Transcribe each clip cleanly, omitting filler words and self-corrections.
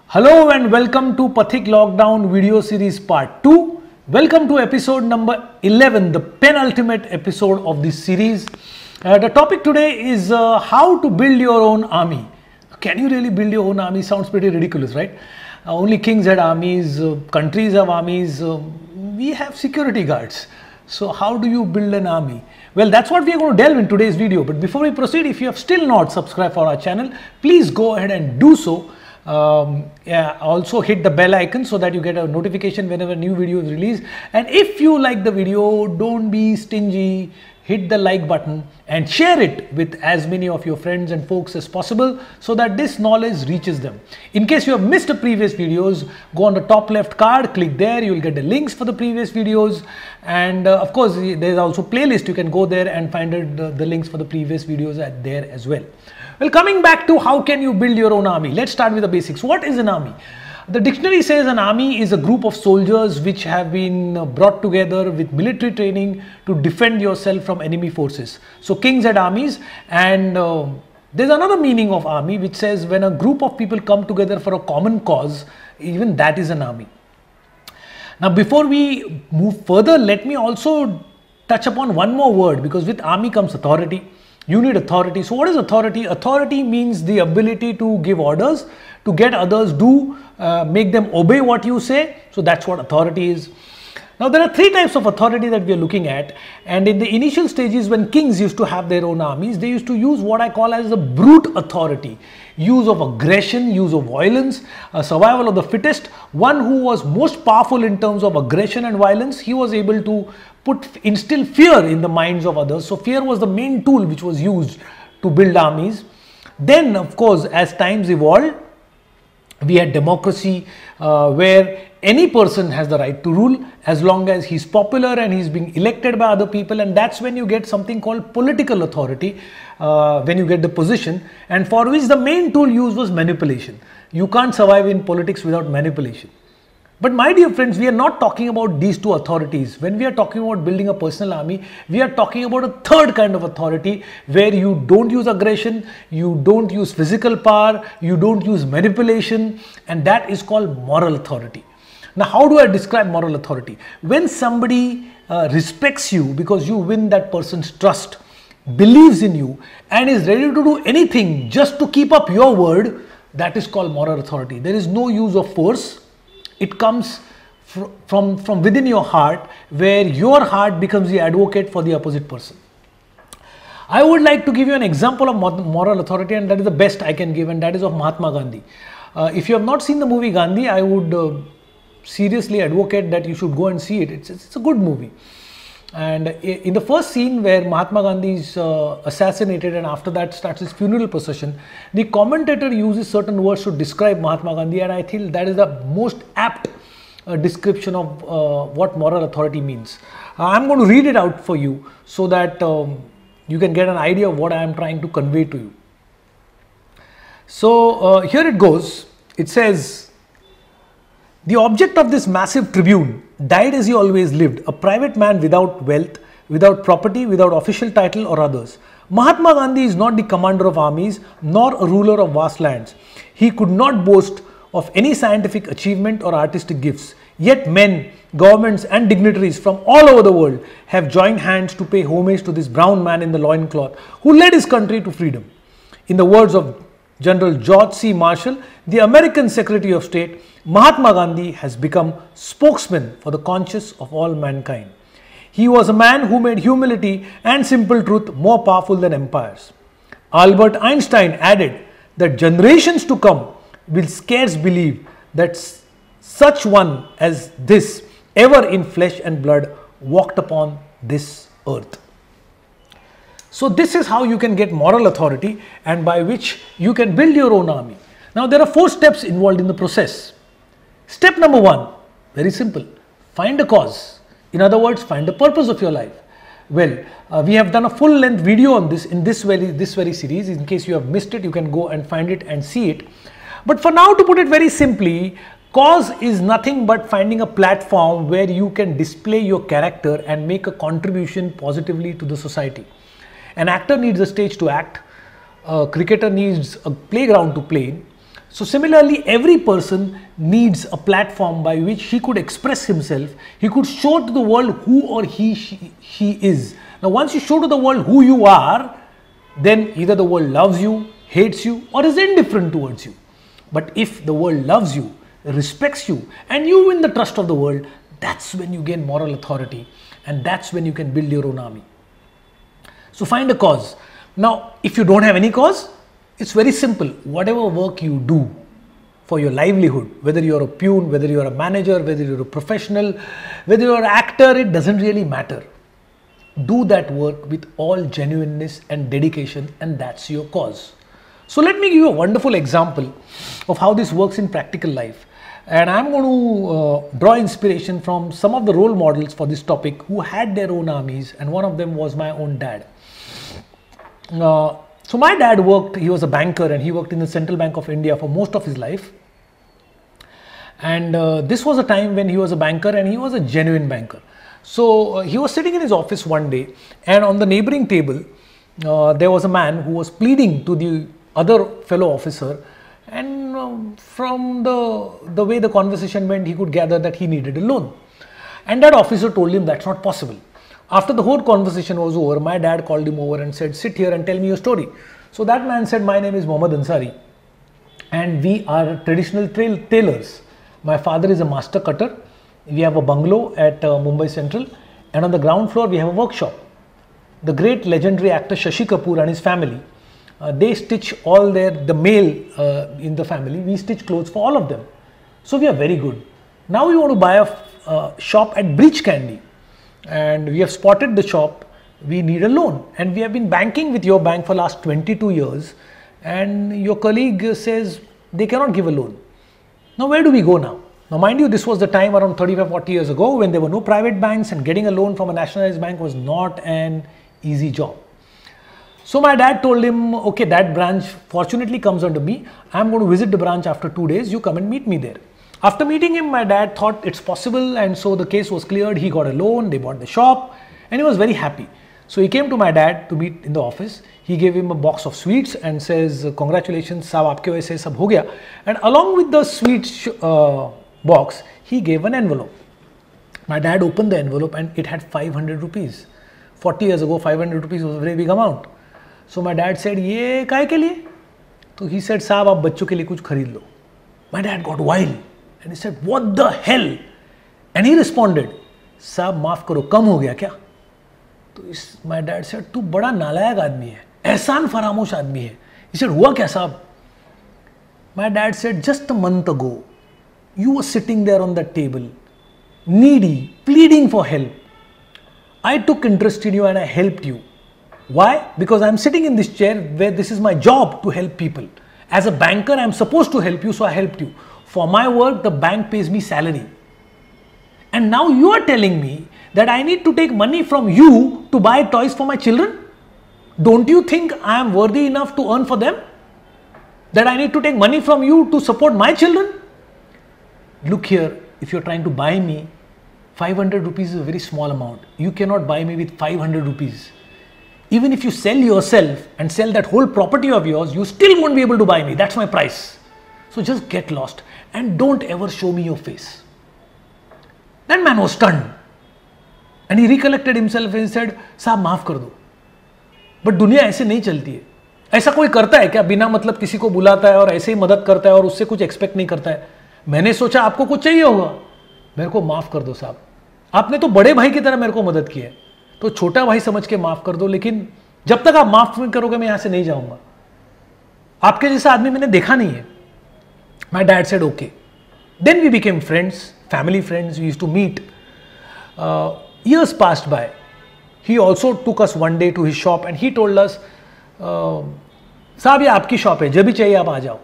Hello and welcome to Pathik Lockdown video series part 2. Welcome to episode number 11, the penultimate episode of this series. The topic today is how to build your own army. Can you really build your own army? Sounds pretty ridiculous, right? Only kings had armies, countries have armies, we have security guards. So how do you build an army? Well, that's what we are going to delve in today's video. But before we proceed, if you have still not subscribed for our channel, please go ahead and do so. Also hit the bell icon so that you get a notification whenever a new video is released. And if you like the video, don't be stingy, hit the like button and share it with as many of your friends and folks as possible so that this knowledge reaches them. In case you have missed the previous videos, go on the top left card, click there, you will get the links for the previous videos, and of course there is also playlist. You can go there and find the links for the previous videos at there as well. Well, coming back to how can you build your own army, let's start with the basics. What is an army? The dictionary says an army is a group of soldiers which have been brought together with military training to defend yourself from enemy forces. So kings had armies, and there's another meaning of army which says when a group of people come together for a common cause, even that is an army. Now before we move further, let me also touch upon one more word, because with army comes authority. You need authority. So what is authority? Authority means the ability to give orders, to get others do, make them obey what you say. So that's what authority is. Now there are three types of authority that we are looking at, and in the initial stages when kings used to have their own armies, they used to use what I call as the brute authority. Use of aggression, use of violence, survival of the fittest. One who was most powerful in terms of aggression and violence, he was able to instill fear in the minds of others. So fear was the main tool which was used to build armies. Then of course as times evolved, we had democracy where any person has the right to rule as long as he's popular and he's being elected by other people, and that's when you get something called political authority, when you get the position, and for which the main tool used was manipulation. You can't survive in politics without manipulation. But my dear friends, we are not talking about these two authorities. When we are talking about building a personal army, we are talking about a third kind of authority where you don't use aggression, you don't use physical power, you don't use manipulation, and that is called moral authority. Now, how do I describe moral authority? When somebody respects you because you win that person's trust, believes in you, and is ready to do anything just to keep up your word, that is called moral authority. There is no use of force. It comes from within your heart, where your heart becomes the advocate for the opposite person. I would like to give you an example of moral authority, and that is the best I can give, and that is of Mahatma Gandhi. If you have not seen the movie Gandhi, I would seriously advocate that you should go and see it. It's a good movie. And in the first scene where Mahatma Gandhi is assassinated, and after that starts his funeral procession, the commentator uses certain words to describe Mahatma Gandhi, and I think that is the most apt description of what moral authority means. I'm going to read it out for you so that you can get an idea of what I am trying to convey to you. So here it goes. It says, "The object of this massive tribune died as he always lived, a private man without wealth, without property, without official title or others. Mahatma Gandhi is not the commander of armies, nor a ruler of vast lands. He could not boast of any scientific achievement or artistic gifts. Yet men, governments and dignitaries from all over the world have joined hands to pay homage to this brown man in the loincloth who led his country to freedom. In the words of General George C. Marshall, the American Secretary of State, Mahatma Gandhi has become spokesman for the conscience of all mankind. He was a man who made humility and simple truth more powerful than empires." Albert Einstein added that generations to come will scarce believe that such one as this ever in flesh and blood walked upon this earth. So this is how you can get moral authority, and by which you can build your own army. Now there are 4 steps involved in the process. Step number 1, very simple, find a cause. In other words, find the purpose of your life. Well, we have done a full length video on this in this very series. In case you have missed it, you can go and find it and see it. But for now, to put it very simply, cause is nothing but finding a platform where you can display your character and make a contribution positively to the society. An actor needs a stage to act, a cricketer needs a playground to play in, So similarly, every person needs a platform by which he could express himself. He could show to the world who or she is. Now once you show to the world who you are, then either the world loves you, hates you, or is indifferent towards you. But if the world loves you, respects you, and you win the trust of the world, that's when you gain moral authority, and that's when you can build your own army. So find a cause. Now, if you don't have any cause, it's very simple. Whatever work you do for your livelihood, whether you're a peon, whether you're a manager, whether you're a professional, whether you're an actor, it doesn't really matter. Do that work with all genuineness and dedication, and that's your cause. So let me give you a wonderful example of how this works in practical life. And I'm going to draw inspiration from some of the role models for this topic who had their own armies, and one of them was my own dad. So my dad worked, he was a banker, and he worked in the Central Bank of India for most of his life. And this was a time when he was a banker, and he was a genuine banker. So he was sitting in his office one day, and on the neighboring table, there was a man who was pleading to the other fellow officer, and from the way the conversation went, he could gather that he needed a loan. And that officer told him that's not possible. After the whole conversation was over, my dad called him over and said, sit here and tell me your story. So that man said, my name is Mohammad Ansari, and we are traditional tailors. My father is a master cutter. We have a bungalow at Mumbai Central, and on the ground floor we have a workshop. The great legendary actor Shashi Kapoor and his family, they stitch all the male in the family, we stitch clothes for all of them. So we are very good. Now we want to buy a shop at Breach Candy, and we have spotted the shop. We need a loan, and we have been banking with your bank for last 22 years, and your colleague says they cannot give a loan. Now where do we go now? Now mind you, this was the time around 35-40 years ago when there were no private banks, and getting a loan from a nationalized bank was not an easy job. So my dad told him, okay, that branch fortunately comes under me. I'm going to visit the branch after 2 days. You come and meet me there. After meeting him, my dad thought it's possible, and so the case was cleared. He got a loan, they bought the shop, and he was very happy. So he came to my dad to meet in the office. He gave him a box of sweets and says, congratulations, saab aapke wajah se sab ho gaya. And along with the sweets box, he gave an envelope. My dad opened the envelope and it had 500 rupees. 40 years ago, 500 rupees was a very big amount. So my dad said, ye kahe ke liye? So he said, saab aap bachcho ke liye kuch kharid lo. My dad got wild and he said, what the hell? And he responded, saab maaf karo, kam ho gaya kya? So my dad said, tu bada nalayak aadmi hai, ehsan faramosh aadmi hai. He said, hua kya saab? My dad said, just a month ago, you were sitting there on that table, needy, pleading for help. I took interest in you and I helped you. Why? Because I'm sitting in this chair where this is my job to help people. As a banker, I'm supposed to help you, so I helped you. For my work, the bank pays me salary. And now you are telling me that I need to take money from you to buy toys for my children? Don't you think I am worthy enough to earn for them? That I need to take money from you to support my children? Look here, if you're trying to buy me, 500 rupees is a very small amount. You cannot buy me with 500 rupees. Even if you sell yourself and sell that whole property of yours, you still won't be able to buy me. That's my price. So just get lost and don't ever show me your face. That man was stunned. And he recollected himself and said, साहब माफ कर दो. But दुनिया ऐसे नहीं चलती है. ऐसा कोई करता है क्या? बिना मतलब किसी को बुलाता है और ऐसे ही मदद करता है और उससे कुछ एक्सपेक्ट नहीं करता है. मैंने सोचा आपको कुछ चाहिए होगा. मेरे को माफ कर दो साहब. आपने तो बड़े भाई की तरह मेरे को मदद की है. तो छोटा भाई समझ के माफ कर दो, लेकिन जब तक आप माफ नहीं करोगे मैं यहां से नहीं जाऊंगा. आपके जैसा आदमी मैंने देखा नहीं है. My dad said okay. Then we became friends, family friends. We used to meet. Years passed by. He also took us one day to his shop and he told us, साहब ये आपकी शॉप है, जब भी चाहिए आप आ जाओ.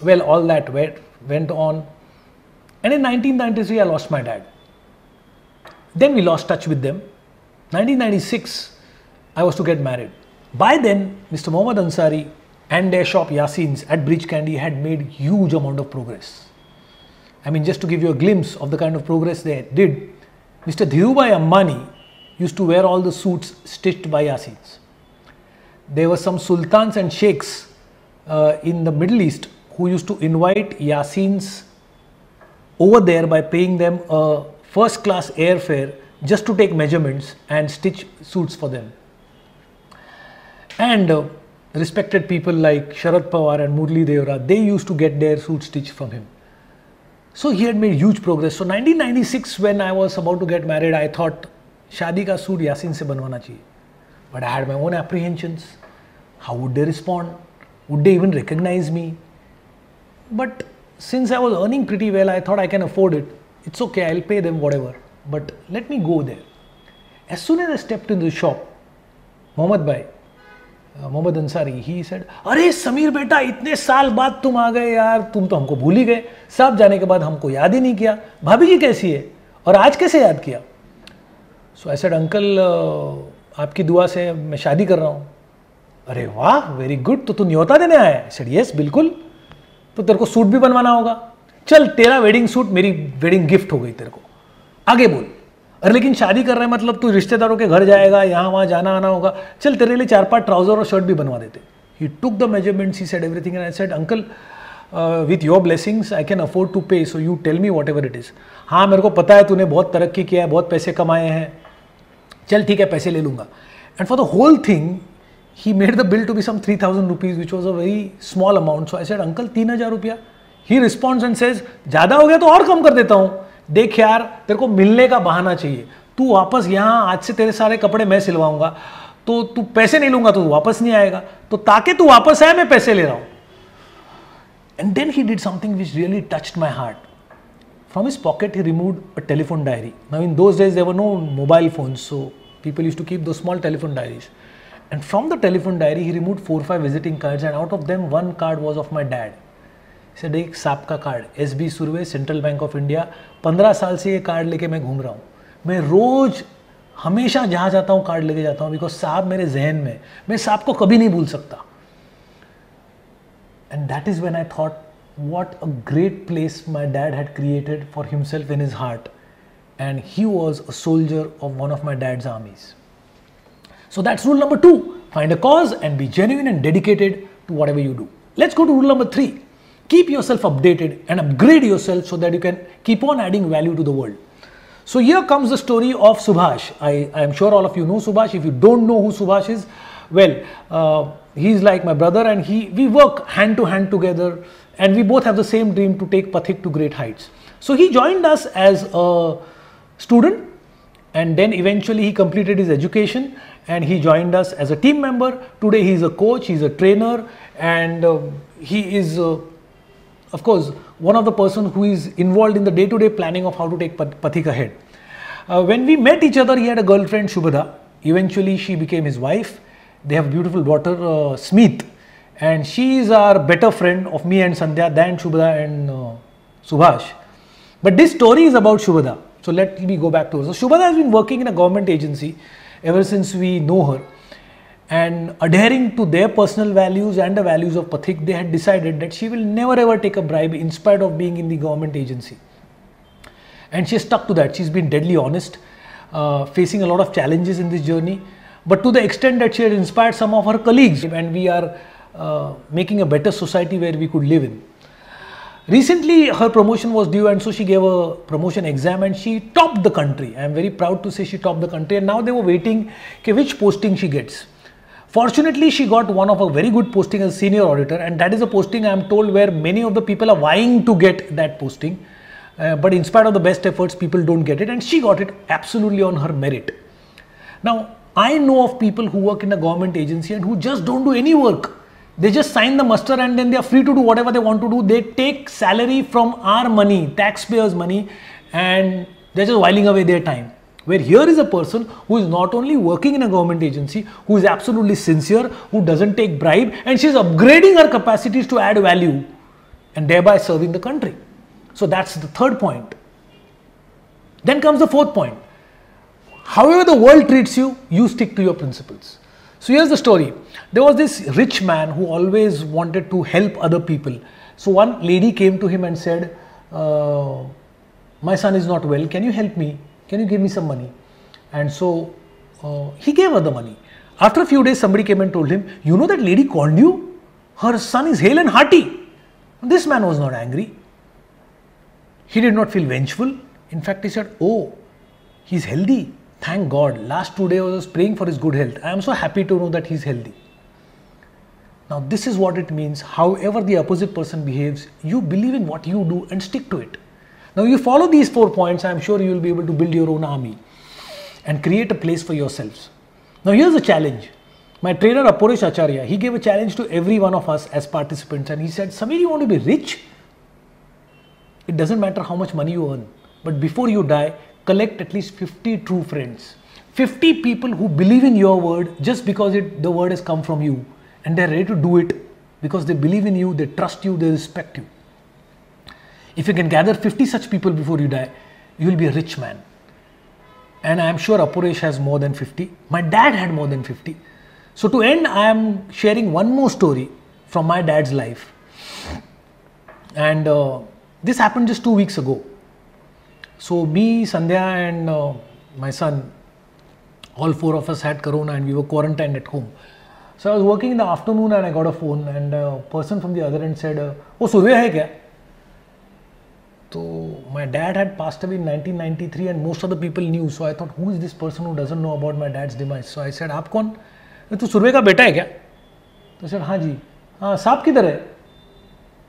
Well, all that went on. And in 1993, I lost my dad. Then we lost touch with them. 1996, I was to get married. By then, Mr. Mohammad Ansari and their shop Yasin's at Breach Candy had made huge amount of progress. I mean, just to give you a glimpse of the kind of progress they did, Mr. Dhirubhai Ambani used to wear all the suits stitched by Yasin's. There were some sultans and sheikhs in the Middle East who used to invite Yasin's over there by paying them a first class airfare just to take measurements and stitch suits for them. And respected people like Sharad Pawar and Murli Devra, they used to get their suit stitched from him. So he had made huge progress. So 1996, when I was about to get married, I thought, शादी का suit Yasin से बनवाना चाहिए. But I had my own apprehensions. How would they respond? Would they even recognize me? But since I was earning pretty well, I thought I can afford it. It's okay, I'll pay them whatever. But let me go there. As soon as I stepped in the shop, Mohammed Ansari, he said, अरे समीर बेटा इतने साल बाद तुम आ गए यार, तुम तो हमको भूल ही गए, सब जाने के बाद हमको याद ही नहीं किया, भाभी जी कैसी है और आज कैसे याद किया? So I said, अंकल आपकी दुआ से मैं शादी कर रहा हूँ. अरे वाह, वेरी गुड, तो तू न्योता देने आया है? सेड यस, बिल्कुल. तो तेरे को सूट भी बनवाना होगा, चल तेरा वेडिंग सूट मेरी वेडिंग गिफ्ट हो गई तेरे को, आगे बोल. अरे लेकिन शादी कर रहे हैं मतलब तू रिश्तेदारों के घर जाएगा, यहाँ वहाँ जाना आना होगा, चल तेरे लिए 4-5 ट्राउजर और शर्ट भी बनवा देते. He took the measurements, he said everything, and I said uncle with your blessings I can afford to pay, so you tell me whatever it is. हाँ मेरे को पता है तूने बहुत तरक्की किया है, बहुत पैसे कमाए हैं, चल ठीक है पैसे ले लूँगा. And for the whole thing he made the bill to be some 3,000 rupees, which was a very small amount. So I said, uncle 3,000 रुपया. He responds and says, ज़्यादा हो गया तो और कम कर देता हूँ. देख यार, तेरे को मिलने का बहाना चाहिए, तू वापस यहाँ, आज से तेरे सारे कपड़े मैं सिलवाऊंगा, तो तू पैसे नहीं लूंगा तो तू वापस नहीं आएगा, तो ताकि तू वापस आए मैं पैसे ले रहा हूँ. And then he did something which really touched my heart. From his pocket he removed a telephone diary. Now in those days there were no mobile phones, so people used to keep those small telephone diaries. And from the telephone diary, he removed 4-5 visiting cards, and out of them, one card was of my dad. He said, एक सांप का card, SB Surve, central bank of India, 15 साल से ये card लेके मैं घूम रहा हूँ. मैं रोज हमेशा जहाँ जाता हूँ कार्ड लेके जाता हूँ, बिकॉज सांप मेरे जहन में, मैं सांप को कभी नहीं भूल सकता. And that is when I thought, what a great place my dad had created for himself in his heart. And he was a soldier of one of my dad's armies. So that's rule number 2. Find a cause and be genuine and dedicated to whatever you do. Let's go to rule number 3. Keep yourself updated and upgrade yourself so that you can keep on adding value to the world. So here comes the story of Subhash. I am sure all of you know Subhash. If you don't know who Subhash is, well, he's like my brother, and we work hand to hand together, and we both have the same dream to take Pathik to great heights. So he joined us as a student, and then eventually he completed his education and he joined us as a team member. Today he is a coach, he is a trainer, and he is of course one of the person who is involved in the day-to-day planning of how to take Pathik ahead. When we met each other, he had a girlfriend, Shubhada. Eventually she became his wife. They have a beautiful daughter, Smith, and she is our better friend of me and Sandhya than Shubhada and Subhash. But this story is about Shubhada. So let me go back to her. So Shubhada has been working in a government agency ever since we know her, and adhering to their personal values and the values of Pathik, they had decided that she will never ever take a bribe in spite of being in the government agency. And she has stuck to that. She's been deadly honest, facing a lot of challenges in this journey, but to the extent that she has inspired some of her colleagues, and we are making a better society where we could live in. Recently her promotion was due, and so she gave a promotion exam and she topped the country. I am very proud to say she topped the country, and now they were waiting which posting she gets. Fortunately she got one of a very good posting as senior auditor, and that is a posting I am told where many of the people are vying to get that posting, but in spite of the best efforts people don't get it, and she got it absolutely on her merit. Now I know of people who work in a government agency and who just don't do any work. They just sign the muster and then they are free to do whatever they want to do. They take salary from our money, taxpayers' money, and they're just whiling away their time. Where here is a person who is not only working in a government agency, who is absolutely sincere, who doesn't take bribe, and she is upgrading her capacities to add value and thereby serving the country. So that's the third point. Then comes the fourth point. However the world treats you, you stick to your principles. So here's the story. There was this rich man who always wanted to help other people. So one lady came to him and said, my son is not well, can you help me? Can you give me some money? And so he gave her the money. After a few days somebody came and told him, you know that lady called you? Her son is hale and hearty. This man was not angry. He did not feel vengeful. In fact, he said, oh, he's healthy. Thank God. Last 2 days I was praying for his good health. I am so happy to know that he's healthy. Now, this is what it means. However the opposite person behaves, you believe in what you do and stick to it. Now, you follow these 4 points, I am sure you will be able to build your own army and create a place for yourselves. Now, here's the challenge. My trainer Apuresh Acharya, he gave a challenge to every one of us as participants, and he said, Samir, you want to be rich? It doesn't matter how much money you earn, but before you die, collect at least 50 true friends. 50 people who believe in your word just because the word has come from you, and they're ready to do it because they believe in you, they trust you, they respect you. If you can gather 50 such people before you die, you will be a rich man. And I am sure Apuresh has more than 50. My dad had more than 50. So to end, I am sharing one more story from my dad's life. And this happened just 2 weeks ago. So me, Sandhya and my son, all 4 of us had corona and we were quarantined at home. So I was working in the afternoon and I got a phone, and a person from the other end said, oh, Surve hai kya? So my dad had passed away in 1993 and most of the people knew. So I thought, who is this person who doesn't know about my dad's demise? So I said, aap kaun? Tu Surve ka beta hai kya? So I said, हाँ जी. हाँ, साहब किधर है?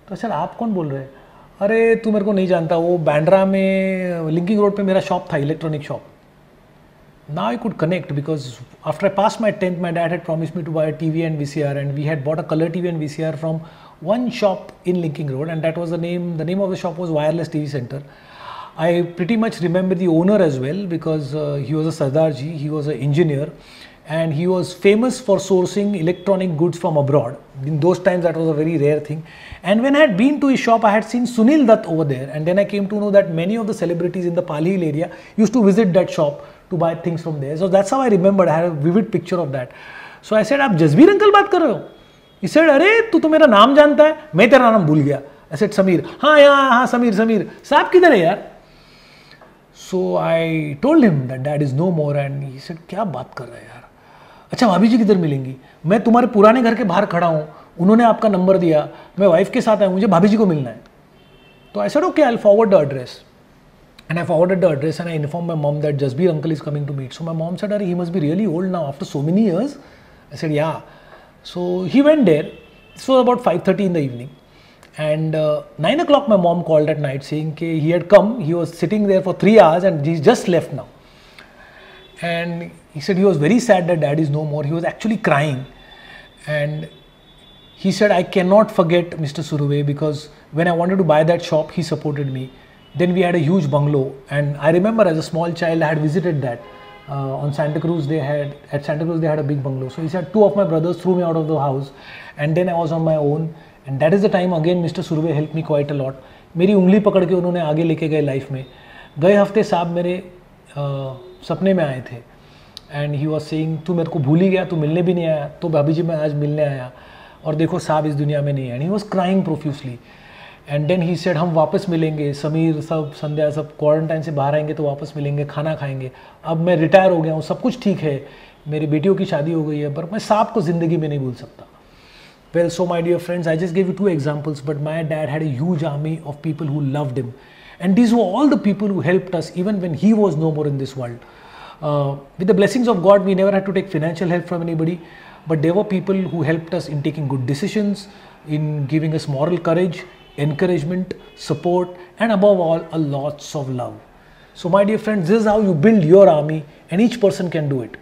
तो sir आप कौन बोल रहे हैं? अरे तू मेरे को नहीं जानता, वो बैंड्रा में लिंकिंग रोड पे मेरा शॉप था, electronic shop. Now I could connect because after I passed my 10th, my dad had promised me to buy a TV and VCR, and we had bought a color TV and VCR from one shop in Linking Road, and that was the name of the shop was Wireless TV Center. I pretty much remember the owner as well because he was a Sardarji, he was an engineer, and he was famous for sourcing electronic goods from abroad. In those times that was a very rare thing. And when I had been to his shop, I had seen Sunil Dutt over there, and then I came to know that many of the celebrities in the Pali Hill area used to visit that shop to buy things from there. So that's how I remembered. I had a vivid picture of that. So I said, आप Jasbir uncle बात कर रहे हो? He said, अरे तू तो मेरा नाम जानता है, मैं तेरा नाम भूल गया. I said, Sameer. हाँ समीर साहब किधर है यार? So I told him that dad is no more, and he said, क्या बात कर रहा है यार? अच्छा भाभी जी किधर मिलेंगी? मैं तुम्हारे पुराने घर के बाहर खड़ा हूँ, उन्होंने आपका नंबर दिया, मैं वाइफ के साथ आया, मुझे भाभी जी को मिलना है. तो I said, okay, I'll forward the address. And I forwarded the address and I informed my mom that Jasbir uncle is coming to meet. So my mom said, he must be really old now after so many years. I said, yeah. So he went there. This was about 5:30 in the evening. And 9 o'clock my mom called at night saying he had come. He was sitting there for 3 hours and he's just left now. And he said he was very sad that dad is no more. He was actually crying. And he said, I cannot forget Mr. Surve because when I wanted to buy that shop, he supported me. Then we had a huge bungalow, and I remember as a small child I had visited that on Santa Cruz. At Santa Cruz they had a big bungalow. So he said 2 of my brothers threw me out of the house, and then I was on my own. And that is the time again Mr. Surve helped me quite a lot. मेरी उंगली पकड़ के उन्होंने आगे लेके गए life में. गए हफ्ते साहब मेरे सपने में आए थे, and he was saying तू मेरे को भूल ही गया, तू मिलने भी नहीं आया, तो भाभी जी मैं आज मिलने आया और देखो साहब इस दुनिया में नहीं है. And he was crying profusely. And then he said हम वापस मिलेंगे, समीर सब संध्या सब क्वारंटाइन से बाहर आएंगे तो वापस मिलेंगे, खाना खाएंगे. अब मैं रिटायर हो गया हूँ, सब कुछ ठीक है, मेरी बेटियों की शादी हो गई है, पर मैं सांप को ज़िंदगी में नहीं भूल सकता. Well so my dear friends, I just give you 2 examples, but my dad had a huge army of people who loved him, and these were all the people who helped us even when he was no more in this world. With the blessings of God, we never had to take financial help from anybody, but there were people who helped us in taking good decisions, in giving us moral courage, encouragement, support, and above all, a lots of love. So my dear friends, this is how you build your army, and each person can do it.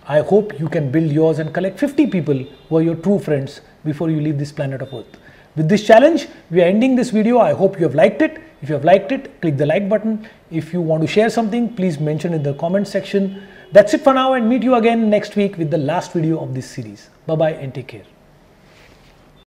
I hope you can build yours and collect 50 people who are your true friends before you leave this planet of Earth. With this challenge, we are ending this video. I hope you have liked it. If you have liked it, click the like button. If you want to share something, please mention in the comment section. That's it for now, and meet you again next week with the last video of this series. Bye bye and take care.